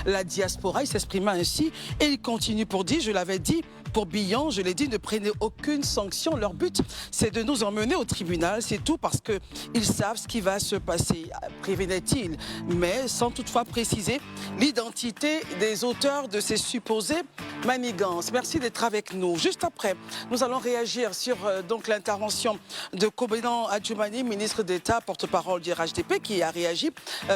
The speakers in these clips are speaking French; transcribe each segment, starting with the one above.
la diaspora. Il s'exprima ainsi et il continue pour dire, je l'avais dit, pour Billon, je l'ai dit, ne prenez aucune sanction. Leur but, c'est de nous emmener au tribunal. C'est tout parce qu'ils savent ce qui va se passer, prévenait-il, mais sans toutefois préciser l'identité des auteurs de ces supposées manigances. Merci d'être avec nous. Juste après, nous allons réagir sur donc l'intervention de Kobendan Adjumani, ministre d'État, porte-parole du RHDP, qui a réagi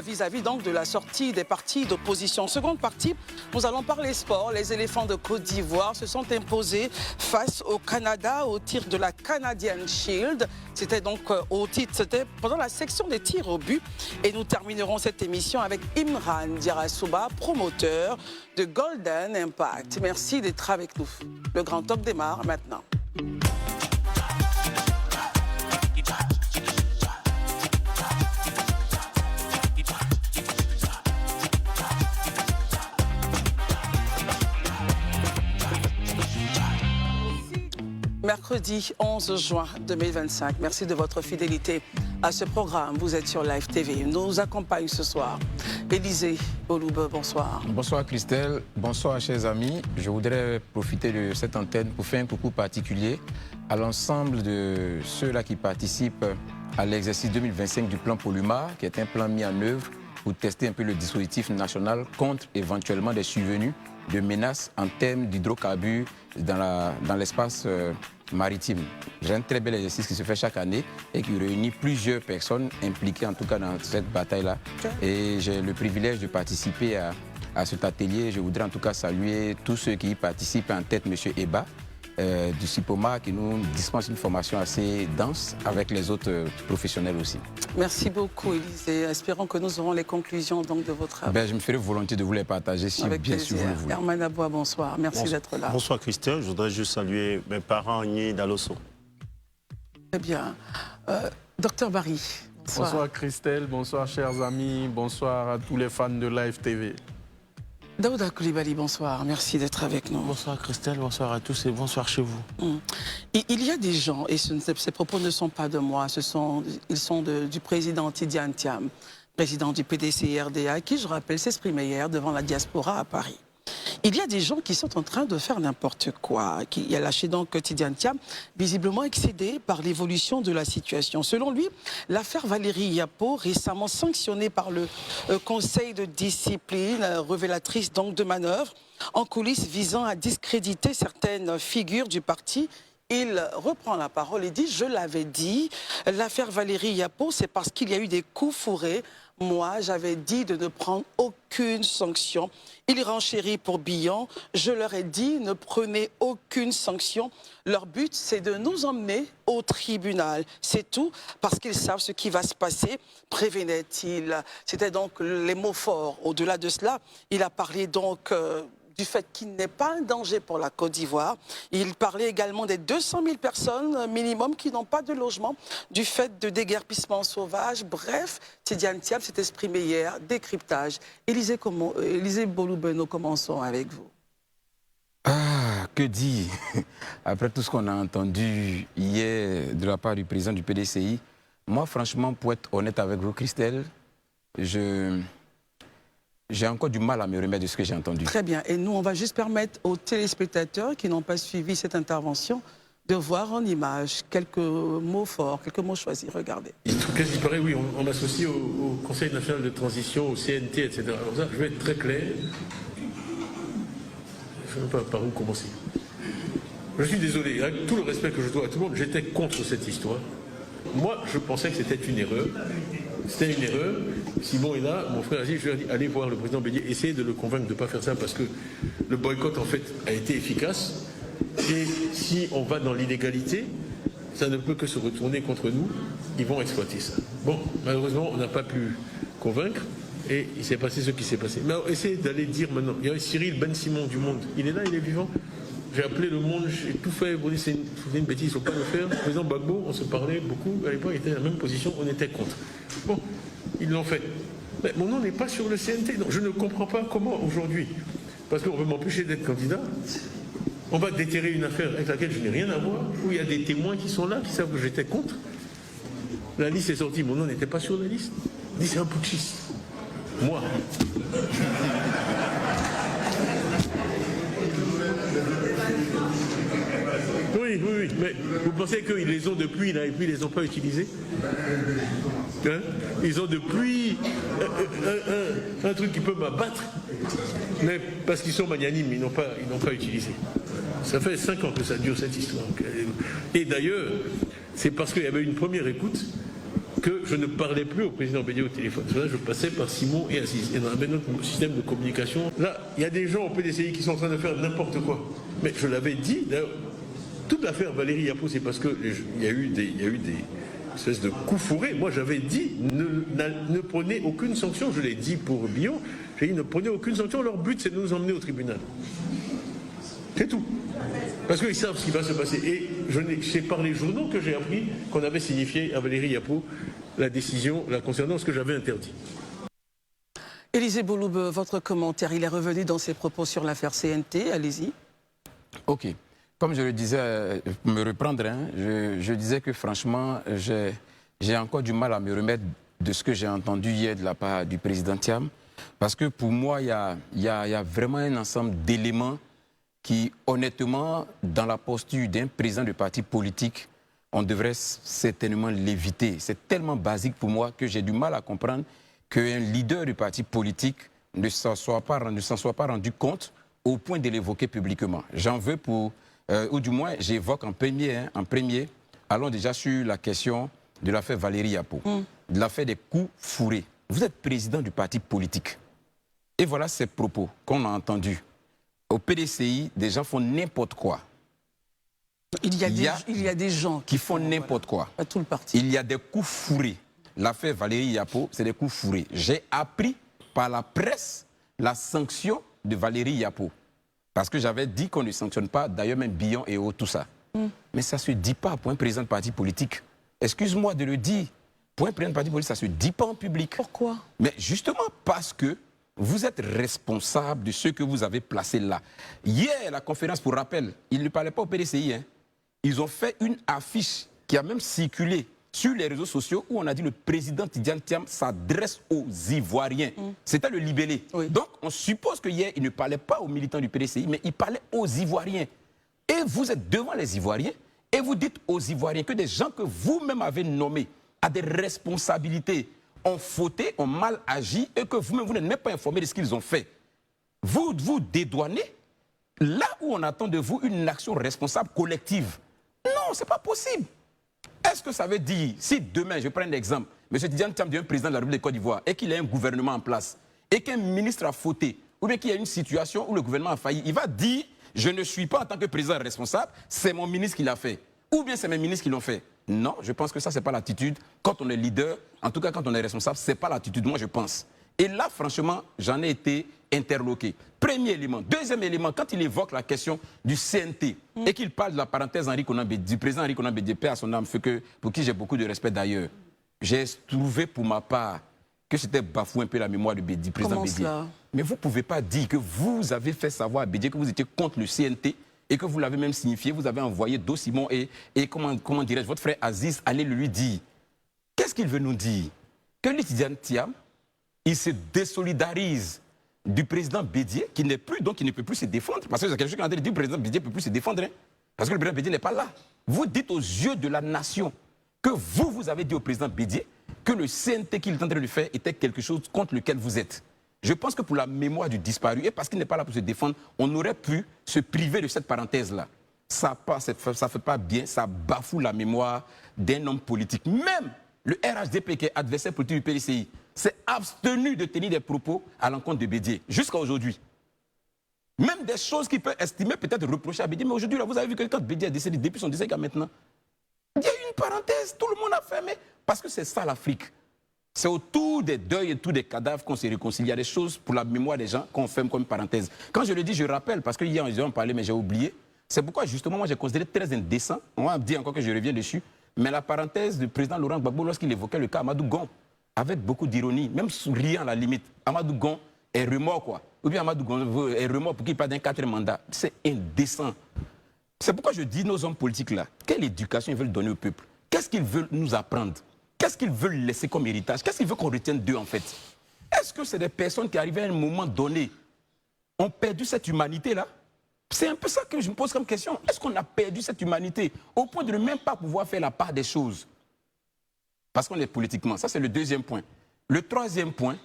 vis-à-vis donc de la sortie des partis d'opposition. Seconde partie, nous allons parler sport. Les éléphants de Côte d'Ivoire se sont imposés face au Canada au tir de la Canadian Shield. C'était donc au titre, c'était pendant la section des tirs au but. Et nous terminerons cette émission avec Imran Diarasouba, promoteur de Golden Impact. Merci d'être avec nous. Le Grand Top démarre maintenant. Mercredi 11 juin 2025. Merci de votre fidélité à ce programme. Vous êtes sur Live TV. Nous accompagne ce soir Élisée Boloube, bonsoir. Bonsoir Christelle, bonsoir chers amis. Je voudrais profiter de cette antenne pour faire un coucou particulier à l'ensemble de ceux-là qui participent à l'exercice 2025 du plan Poluma, qui est un plan mis en œuvre pour tester un peu le dispositif national contre éventuellement des survenues de menaces en termes d'hydrocarbures dans l'espace maritime. J'ai un très bel exercice qui se fait chaque année et qui réunit plusieurs personnes impliquées en tout cas dans cette bataille-là. Et j'ai le privilège de participer à cet atelier. Je voudrais en tout cas saluer tous ceux qui y participent, en tête M. Eba du CIPOMA, qui nous dispense une formation assez dense avec les autres professionnels aussi. Merci beaucoup Élisée. Espérons que nous aurons les conclusions donc, de votre travail. Je me ferai volontiers de vous les partager si bien sûr vous le voulez. Herman Aboua, bonsoir. Merci d'être là. Bonsoir Christelle. Je voudrais juste saluer mes parents Agné Dalosso. Très bien. Docteur Barry. Bonsoir Christelle, bonsoir chers amis, bonsoir à tous les fans de Live TV. Daouda Koulibaly, bonsoir. Merci d'être avec nous. Bonsoir Christelle, bonsoir à tous et bonsoir chez vous. Il y a des gens, et ces propos ne sont pas de moi, ils sont du président Tidiane Thiam, président du PDC-RDA, qui, je rappelle, s'exprimait hier devant la diaspora à Paris. Il y a des gens qui sont en train de faire n'importe quoi, qui a lâché donc Tidiane Thiam, visiblement excédé par l'évolution de la situation. Selon lui, l'affaire Valérie Yapo, récemment sanctionnée par le Conseil de discipline, révélatrice donc de manœuvres en coulisses visant à discréditer certaines figures du parti. Il reprend la parole et dit, je l'avais dit, l'affaire Valérie Yapo, c'est parce qu'il y a eu des coups fourrés. Moi, j'avais dit de ne prendre aucune sanction. Il renchérit pour Billon. Je leur ai dit, ne prenez aucune sanction. Leur but, c'est de nous emmener au tribunal. C'est tout, parce qu'ils savent ce qui va se passer, prévenait-il. C'était donc les mots forts. Au-delà de cela, il a parlé donc du fait qu'il n'est pas un danger pour la Côte d'Ivoire. Il parlait également des 200 000 personnes minimum qui n'ont pas de logement du fait de déguerpissement sauvage. Bref, Tidiane Thiam s'est exprimé hier, décryptage. Élisée Boloube, nous commençons avec vous. Ah, que dire? Après tout ce qu'on a entendu hier de la part du président du PDCI, moi franchement, pour être honnête avec vous, Christelle, j'ai encore du mal à me remettre de ce que j'ai entendu. Très bien. Et nous, on va juste permettre aux téléspectateurs qui n'ont pas suivi cette intervention de voir en image quelques mots forts, quelques mots choisis. Regardez. Qu'est-ce qui paraît, oui, on m'associe au Conseil national de transition, au CNT, etc. Alors ça, je vais être très clair. Je ne sais pas par où commencer. Je suis désolé, avec tout le respect que je dois à tout le monde, j'étais contre cette histoire. Moi, je pensais que c'était une erreur. C'était une erreur. Simon est là, mon frère a dit, je lui ai dit, allez voir le président Bélier, essayez de le convaincre de ne pas faire ça parce que le boycott, en fait, a été efficace. Et si on va dans l'illégalité, ça ne peut que se retourner contre nous. Ils vont exploiter ça. Bon, malheureusement, on n'a pas pu convaincre et il s'est passé ce qui s'est passé. Mais alors, essayez d'aller dire maintenant, il y a Cyril Ben Simon du Monde, il est là, il est vivant. J'ai appelé le Monde, j'ai tout fait pour dire c'est une bêtise, il ne faut pas le faire. Le président Gbagbo, on se parlait beaucoup, à l'époque, il était dans la même position, on était contre. Bon, ils l'ont fait. Mais mon nom n'est pas sur le CNT, donc je ne comprends pas comment aujourd'hui, parce qu'on veut m'empêcher d'être candidat, on va déterrer une affaire avec laquelle je n'ai rien à voir, où il y a des témoins qui sont là, qui savent que j'étais contre. La liste est sortie, mon nom n'était pas sur la liste. Il dit c'est un putschiste. Moi. Mais vous pensez qu'ils les ont depuis là et puis ils les ont pas utilisés? Hein? Ils ont depuis un truc qui peut m'abattre, mais parce qu'ils sont magnanimes, ils n'ont pas utilisé. Ça fait 5 ans que ça dure cette histoire. Et d'ailleurs, c'est parce qu'il y avait une première écoute que je ne parlais plus au président Bédié au téléphone. Là, je passais par Simon et Aziz. Et on avait notre système de communication. Là, il y a des gens au PDCI qui sont en train de faire n'importe quoi. Mais je l'avais dit, d'ailleurs, toute l'affaire Valérie Yapo, c'est parce qu'il y a eu des espèces de coups fourrés. Moi, j'avais dit, ne prenez aucune sanction. Je l'ai dit pour Billon. J'ai dit, ne prenez aucune sanction. Leur but, c'est de nous emmener au tribunal. C'est tout. Parce qu'ils savent ce qui va se passer. Et c'est par les journaux que j'ai appris qu'on avait signifié à Valérie Yapo la décision la concernant, ce que j'avais interdit. Élisée Bouloub, votre commentaire, il est revenu dans ses propos sur l'affaire CNT, allez-y. Ok. Comme je le disais, me reprendre, hein, je disais que franchement, j'ai encore du mal à me remettre de ce que j'ai entendu hier de la part du président Thiam. Parce que pour moi, il y a vraiment un ensemble d'éléments qui, honnêtement, dans la posture d'un président de parti politique, on devrait certainement l'éviter. C'est tellement basique pour moi que j'ai du mal à comprendre qu'un leader du parti politique ne s'en soit pas rendu compte au point de l'évoquer publiquement. J'en veux pour, ou du moins j'évoque en premier, allons déjà sur la question de l'affaire Valérie Yapo, de l'affaire des coups fourrés. Vous êtes président du parti politique. Et voilà ces propos qu'on a entendus. Au PDCI, des gens font n'importe quoi. Il y a des gens qui font n'importe quoi. À tout le parti. Il y a des coups fourrés. L'affaire Valérie Yapo, c'est des coups fourrés. J'ai appris par la presse la sanction de Valérie Yapo. Parce que j'avais dit qu'on ne sanctionne pas, d'ailleurs même Billon et tout ça. Mais ça ne se dit pas pour un président de parti politique. Excuse-moi de le dire. Pour un président de parti politique, ça ne se dit pas en public. Pourquoi? Mais justement parce que vous êtes responsable de ce que vous avez placé là. Hier, la conférence, pour rappel, ils ne parlaient pas au PDCI. Hein. Ils ont fait une affiche qui a même circulé sur les réseaux sociaux où on a dit le président Tidjane Thiam s'adresse aux Ivoiriens. C'était le libellé. Oui. Donc, on suppose que hier, il ne parlait pas aux militants du PDCI, mais il parlait aux Ivoiriens. Et vous êtes devant les Ivoiriens et vous dites aux Ivoiriens que des gens que vous-même avez nommés à des responsabilités ont fauté, ont mal agi et que vous-même, vous n'êtes même pas informé de ce qu'ils ont fait. Vous vous dédouanez là où on attend de vous une action responsable collective. Non, ce n'est pas possible. Est-ce que ça veut dire, si demain, je prends un exemple, M. Tidjane Thiam devient président de la République de Côte d'Ivoire et qu'il ait un gouvernement en place et qu'un ministre a fauté ou bien qu'il y a une situation où le gouvernement a failli, il va dire, je ne suis pas en tant que président responsable, c'est mon ministre qui l'a fait. Ou bien c'est mes ministres qui l'ont fait. Non, je pense que ça, ce n'est pas l'attitude. Quand on est leader, en tout cas quand on est responsable, ce n'est pas l'attitude, moi je pense. Et là, franchement, j'en ai été interloqué. Premier élément. Deuxième élément, quand il évoque la question du CNT et qu'il parle de la parenthèse du président Henri Konan Bédié, paix à son âme, pour qui j'ai beaucoup de respect d'ailleurs, j'ai trouvé pour ma part que c'était bafouer un peu la mémoire du président Bédié. Mais vous ne pouvez pas dire que vous avez fait savoir à Bédié que vous étiez contre le CNT et que vous l'avez même signifié, vous avez envoyé Do Simon et comment dirais-je, votre frère Aziz, allez lui dire. Qu'est-ce qu'il veut nous dire? Que Tidjane Thiam, il se désolidarise du président Bédié, qui n'est plus, donc il ne peut plus se défendre. Parce que c'est quelque chose qui a dit que le président Bédié ne peut plus se défendre. Hein, parce que le président Bédié n'est pas là. Vous dites aux yeux de la nation que vous avez dit au président Bédié que le CNT qu'il est en train de faire était quelque chose contre lequel vous êtes. Je pense que pour la mémoire du disparu, et parce qu'il n'est pas là pour se défendre, on aurait pu se priver de cette parenthèse-là. Ça ne fait pas bien, ça bafoue la mémoire d'un homme politique. Même le RHDP, qui est adversaire politique du PDCI, s'est abstenu de tenir des propos à l'encontre de Bédié, jusqu'à aujourd'hui. Même des choses qu'il peut estimer, peut-être reprocher à Bédié, mais aujourd'hui, là, vous avez vu que quand Bédié est décédé, depuis son décès jusqu'à maintenant, il y a eu une parenthèse, tout le monde a fermé, parce que c'est ça l'Afrique. C'est autour des deuils et autour des cadavres qu'on se réconcilie. Il y a des choses pour la mémoire des gens qu'on ferme comme parenthèse. Quand je le dis, je rappelle, parce qu'hier, ils ont parlé, mais j'ai oublié. C'est pourquoi, justement, moi, j'ai considéré très indécent. On va me dire encore que je reviens dessus. Mais la parenthèse du président Laurent Gbagbo, lorsqu'il évoquait le cas Amadou Gon, avec beaucoup d'ironie, même souriant à la limite, Amadou Gon est remords, quoi. Ou bien Amadou Gon est remords pour qu'il parle d'un 4e mandat. C'est indécent. C'est pourquoi je dis, nos hommes politiques là, quelle éducation ils veulent donner au peuple? Qu'est-ce qu'ils veulent nous apprendre? Qu'est-ce qu'ils veulent laisser comme héritage? Qu'est-ce qu'ils veulent qu'on retienne d'eux, en fait? Est-ce que c'est des personnes qui, arrivent à un moment donné, ont perdu cette humanité-là? C'est un peu ça que je me pose comme question. Est-ce qu'on a perdu cette humanité au point de ne même pas pouvoir faire la part des choses? Parce qu'on est politiquement. Ça, c'est le deuxième point. Le troisième point,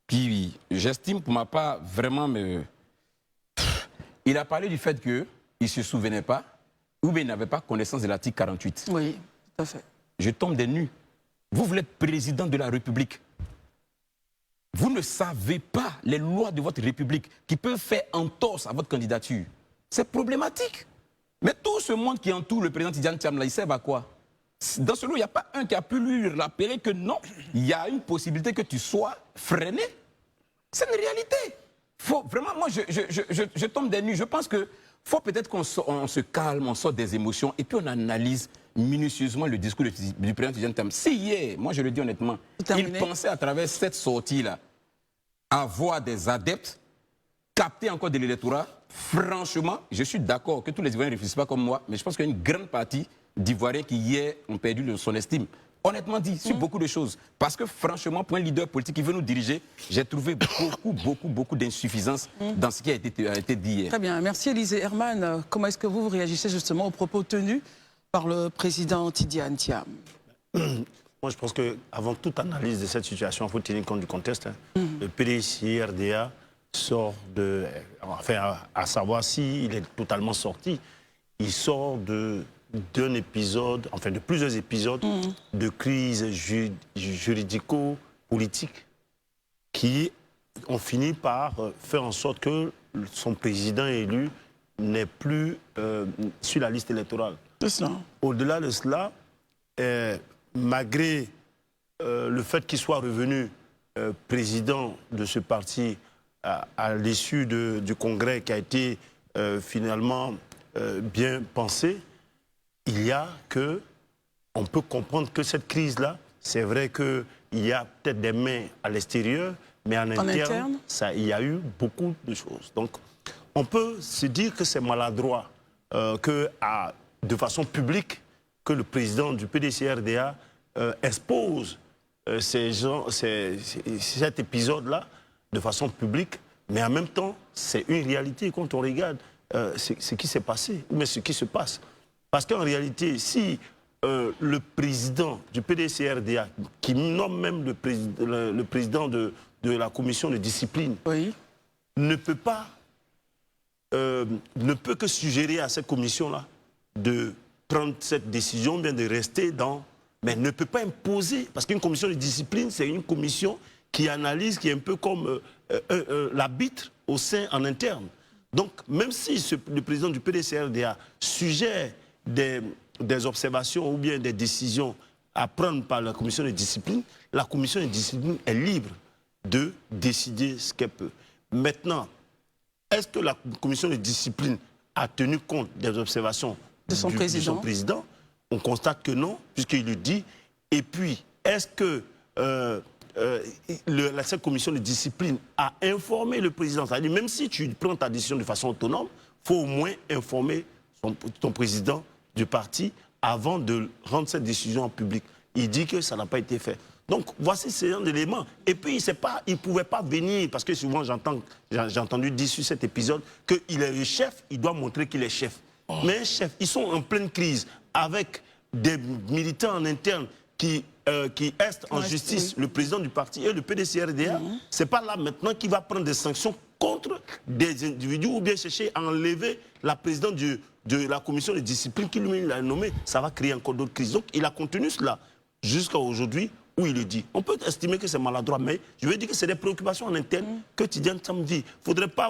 qui, j'estime pour ma part, vraiment, il a parlé du fait qu'il ne se souvenait pas, ou bien il n'avait pas connaissance de l'article 48. Oui, tout à fait. Je tombe des nues. Vous êtes président de la République. Vous ne savez pas les lois de votre République qui peuvent faire entorse à votre candidature. C'est problématique. Mais tout ce monde qui entoure le président Tidjane Thiam, là, il servent à quoi? Dans ce lot, il n'y a pas un qui a pu lui rappeler que non, il y a une possibilité que tu sois freiné. C'est une réalité. Faut, vraiment, moi, je tombe des nues. Je pense qu'il faut peut-être qu'on se calme, on sort des émotions et puis on analyse minutieusement le discours du président Tidjane Thiam. Si hier, moi je le dis honnêtement, il pensait à travers cette sortie-là avoir des adeptes, capter encore de l'électorat, franchement, je suis d'accord que tous les Ivoiriens ne réfléchissent pas comme moi, mais je pense qu'il y a une grande partie d'Ivoiriens qui hier ont perdu son estime. Honnêtement dit, sur beaucoup de choses. Parce que franchement, pour un leader politique qui veut nous diriger, j'ai trouvé beaucoup d'insuffisance dans ce qui a été dit hier. Très bien. Merci Élisée. Herman, comment est-ce que vous réagissez justement aux propos tenus par le président Tidjane Thiam? Moi, je pense qu'avant toute analyse de cette situation, il faut tenir compte du contexte. Le PDCRDA sort de... Enfin, à savoir s'il est totalement sorti, il sort d'un épisode, enfin de plusieurs épisodes de crise juridico-politique qui ont fini par faire en sorte que son président élu n'est plus sur la liste électorale. Au-delà de cela, malgré le fait qu'il soit revenu président de ce parti à l'issue du congrès qui a été finalement bien pensé, il y a que, on peut comprendre que cette crise-là, c'est vrai qu'il y a peut-être des mains à l'extérieur, mais en interne, il y a eu beaucoup de choses. Donc, on peut se dire que c'est maladroit de façon publique, que le président du PDCRDA expose cet épisode-là de façon publique, mais en même temps, c'est une réalité quand on regarde ce qui s'est passé, mais ce qui se passe. Parce qu'en réalité, si le président du PDCRDA, qui nomme même le président de la commission de discipline, ne peut que suggérer à cette commission-là de prendre cette décision, bien de rester dans... Mais ne peut pas imposer, parce qu'une commission de discipline, c'est une commission qui analyse, qui est un peu comme l'arbitre au sein en interne. Donc, même si le président du PDCRDA suggère des observations ou bien des décisions à prendre par la commission de discipline, la commission de discipline est libre de décider ce qu'elle peut. Maintenant, est-ce que la commission de discipline a tenu compte des observations de son président? On constate que non, puisqu'il le dit. Et puis, est-ce que cette commission de discipline a informé le président? C'est-à-dire, même si tu prends ta décision de façon autonome, il faut au moins informer ton président du parti avant de rendre cette décision en public. Il dit que ça n'a pas été fait. Donc, voici ces genre d'éléments. Et puis, il ne pouvait pas venir, parce que souvent, j'ai entendu dire sur cet épisode qu'il est le chef, il doit montrer qu'il est chef. Mais un chef, ils sont en pleine crise, avec des militants en interne qui est en justice, le président du parti et le PDCRDA. C'est pas là maintenant qu'il va prendre des sanctions contre des individus ou bien chercher à enlever la présidente de la commission de discipline qui lui l'a nommé. Ça va créer encore d'autres crises. Donc il a contenu cela jusqu'à aujourd'hui où il le dit. On peut estimer que c'est maladroit, mais je veux dire que c'est des préoccupations en interne que Tidjane Thiam dit. Il ne faudrait pas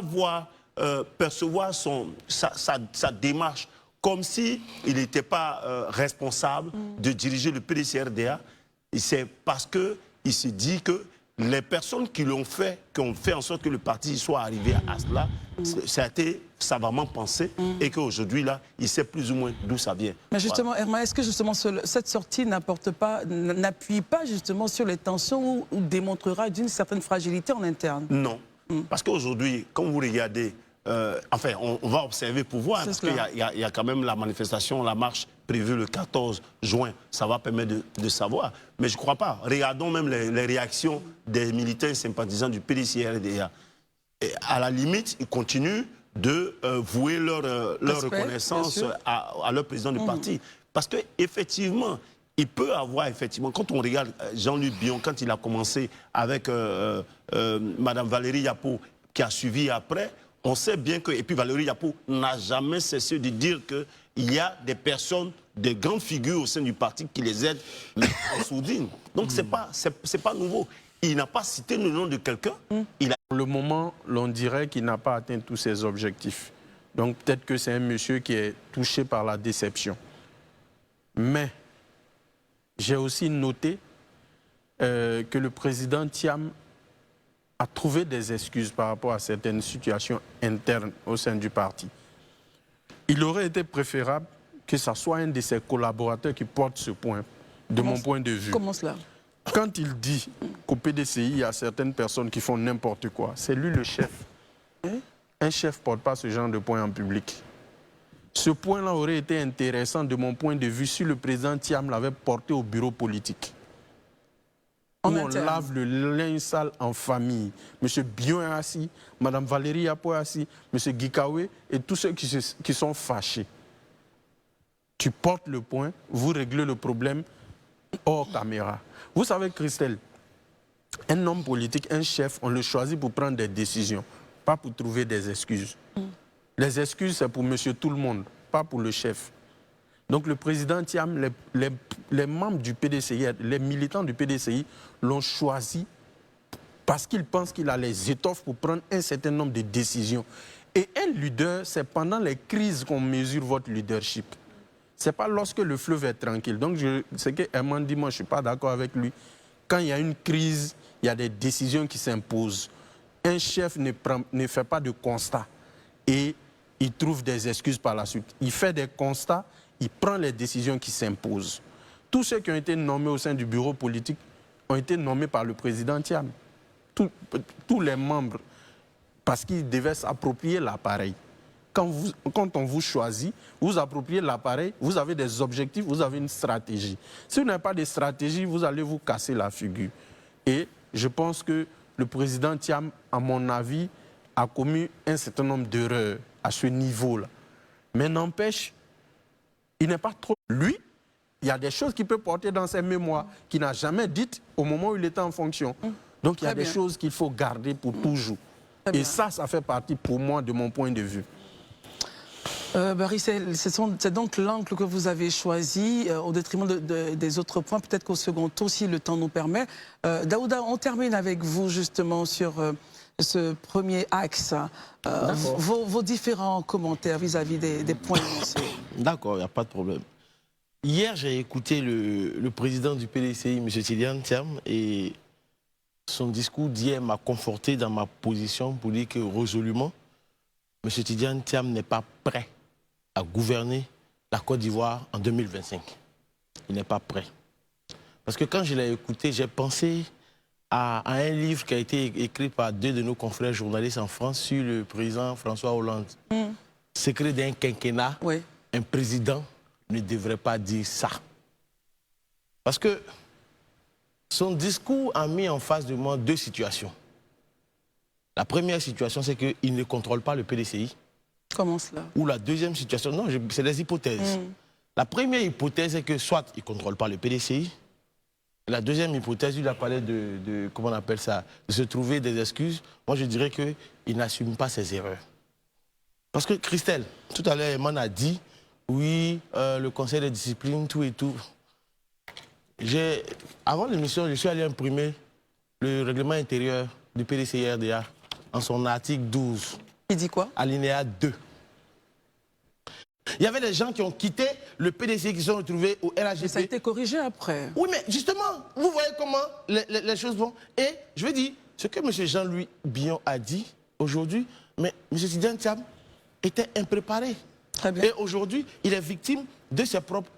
percevoir sa démarche comme s'il n'était pas responsable de diriger le PDCRDA. C'est parce qu'il se dit que les personnes qui l'ont fait, qui ont fait en sorte que le parti soit arrivé à cela, ça a été savamment pensé et qu'aujourd'hui, là, il sait plus ou moins d'où ça vient. Mais justement, voilà. Herman, est-ce que justement cette sortie n'appuie pas justement sur les tensions ou démontrera d'une certaine fragilité en interne? Non, parce qu'aujourd'hui, quand vous regardez, enfin, on va observer pour voir, parce qu'il y a quand même la manifestation, la marche prévue le 14 juin. Ça va permettre de savoir. Mais je ne crois pas. Regardons même les réactions des militants sympathisants du PDCRDA. Et à la limite, ils continuent de vouer leur Respect, reconnaissance bien sûr. à leur président du parti. Parce qu'effectivement, il peut avoir, effectivement, quand on regarde Jean-Luc Bion, quand il a commencé avec Mme Valérie Yapo, qui a suivi après, on sait bien que, et puis Valérie Yapo n'a jamais cessé de dire qu'il y a des personnes, des grandes figures au sein du parti qui les aident en sourdine. Donc c'est pas nouveau. Il n'a pas cité le nom de quelqu'un. Pour le moment, l'on dirait qu'il n'a pas atteint tous ses objectifs. Donc peut-être que c'est un monsieur qui est touché par la déception. Mais j'ai aussi noté que le président Thiam a trouvé des excuses par rapport à certaines situations internes au sein du parti. Il aurait été préférable que ce soit un de ses collaborateurs qui porte ce point, de mon point de vue. Comment cela? Quand il dit qu'au PDCI, il y a certaines personnes qui font n'importe quoi, c'est lui le chef. Un chef ne porte pas ce genre de point en public. Ce point-là aurait été intéressant de mon point de vue si le président Thiam l'avait porté au bureau politique. Où on lave le linge sale en famille. M. Bion est assis, Mme Valérie Yapo est assis, M. Gikawe et tous ceux qui sont fâchés. Tu portes le point, vous réglez le problème hors caméra. Vous savez, Christelle, un homme politique, un chef, on le choisit pour prendre des décisions, pas pour trouver des excuses. Les excuses, c'est pour monsieur tout le monde, pas pour le chef. Donc le président Thiam, les membres du PDCI, les militants du PDCI l'ont choisi parce qu'ils pensent qu'il a les étoffes pour prendre un certain nombre de décisions. Et un leader, c'est pendant les crises qu'on mesure votre leadership. Ce n'est pas lorsque le fleuve est tranquille. Donc ce que Herman dit, moi je ne suis pas d'accord avec lui. Quand il y a une crise, il y a des décisions qui s'imposent. Un chef ne fait pas de constat et il trouve des excuses par la suite. Il fait des constats, il prend les décisions qui s'imposent. Tous ceux qui ont été nommés au sein du bureau politique ont été nommés par le président Thiam. Tous les membres, parce qu'ils devaient s'approprier l'appareil. Quand on vous choisit, vous appropriez l'appareil, vous avez des objectifs, vous avez une stratégie. Si vous n'avez pas de stratégie, vous allez vous casser la figure. Et je pense que le président Thiam, à mon avis, a commis un certain nombre d'erreurs à ce niveau-là. Mais n'empêche, il n'est pas trop... Lui, il y a des choses qu'il peut porter dans ses mémoires qu'il n'a jamais dites au moment où il était en fonction. Donc il y a des choses qu'il faut garder pour toujours. Et ça fait partie pour moi de mon point de vue. Barry, c'est donc l'angle que vous avez choisi au détriment des autres points. Peut-être qu'au second tour, si le temps nous permet. Daouda, on termine avec vous justement sur ce premier axe. Vos différents commentaires vis-à-vis des points énoncés. D'accord, il n'y a pas de problème. Hier, j'ai écouté le président du PDCI, M. Tidjane Thiam, et son discours d'hier m'a conforté dans ma position pour dire que résolument, M. Tidjane Thiam n'est pas prêt à gouverner la Côte d'Ivoire en 2025. Il n'est pas prêt. Parce que quand je l'ai écouté, j'ai pensé à un livre qui a été écrit par 2 de nos confrères journalistes en France sur le président François Hollande. Secret d'un quinquennat, un président ne devrait pas dire ça. Parce que son discours a mis en face de moi 2 situations. La première situation, c'est qu'il ne contrôle pas le PDCI. Comment cela? Ou la deuxième situation, non, c'est des hypothèses. La première hypothèse, c'est que soit il ne contrôle pas le PDCI. La deuxième hypothèse, il a parlé de comment on appelle ça, de se trouver des excuses. Moi, je dirais qu'il n'assume pas ses erreurs. Parce que Christelle, tout à l'heure, Eman a dit, oui, le conseil de discipline, tout et tout. Avant l'émission, je suis allé imprimer le règlement intérieur du PDCI-RDA en son article 12. Il dit quoi? Alinéa 2. Il y avait des gens qui ont quitté le PDCI qui se sont retrouvés au RHGP. Mais ça a été corrigé après. Oui, mais justement, vous voyez comment les choses vont. Et je veux dire, ce que M. Jean-Louis Bion a dit aujourd'hui, mais M. Tidjane Thiam était impréparé. Très bien. Et aujourd'hui, il est victime de ses propres